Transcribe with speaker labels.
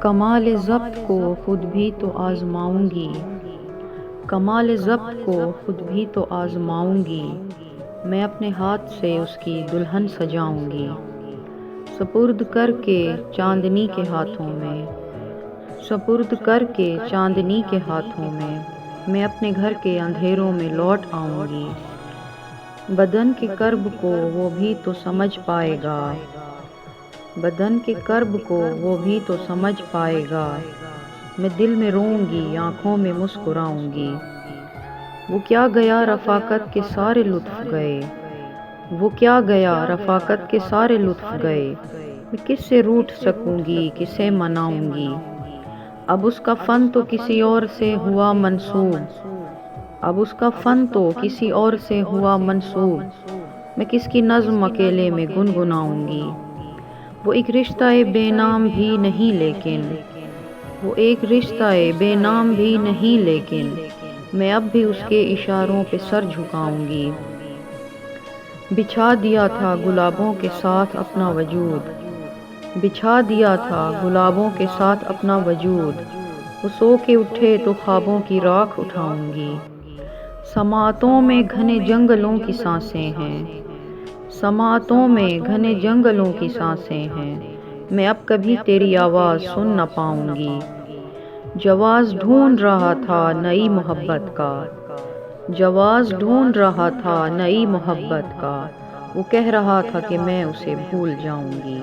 Speaker 1: کمال ضبط کو خود بھی تو آزماؤں گی، کمال ضبط کو خود بھی تو آزماؤں گی، میں اپنے ہاتھ سے اس کی دلہن سجاؤں گی، سپرد کر کے چاندنی کے ہاتھوں میں، سپرد کر کے چاندنی کے ہاتھوں میں اپنے گھر کے اندھیروں میں لوٹ آؤں گی، بدن کے کرب کو وہ بھی تو سمجھ پائے گا، بدن کے کرب کو وہ بھی تو سمجھ پائے گا، میں دل میں روؤں گی آنکھوں میں مسکراؤں گی، وہ کیا گیا رفاقت کے سارے لطف گئے، وہ کیا گیا رفاقت کے سارے لطف گئے، میں کس سے روٹھ سکوں گی کسے مناؤں گی، اب اس کا فن تو کسی اور سے ہوا منسوب، اب اس کا فن تو کسی اور سے ہوا منسوب، میں کس کی نظم اکیلے میں گنگناؤں گی، وہ ایک رشتہ بے نام بھی نہیں لیکن، وہ ایک رشتہ بے نام بھی نہیں لیکن، میں اب بھی اس کے اشاروں پہ سر جھکاؤں گی، بچھا دیا تھا گلابوں کے ساتھ اپنا وجود، بچھا دیا تھا گلابوں کے ساتھ اپنا وجود، وہ سو کے اٹھے تو خوابوں کی راکھ اٹھاؤں گی، سماعتوں میں گھنے جنگلوں کی سانسیں ہیں، سماعتوں میں گھنے جنگلوں کی سانسیں ہیں، میں اب کبھی تیری آواز سن نہ پاؤں گی، جواز ڈھونڈ رہا تھا نئی محبت کا، جواز ڈھونڈ رہا تھا نئی محبت کا، وہ کہہ رہا تھا کہ میں اسے بھول جاؤں گی۔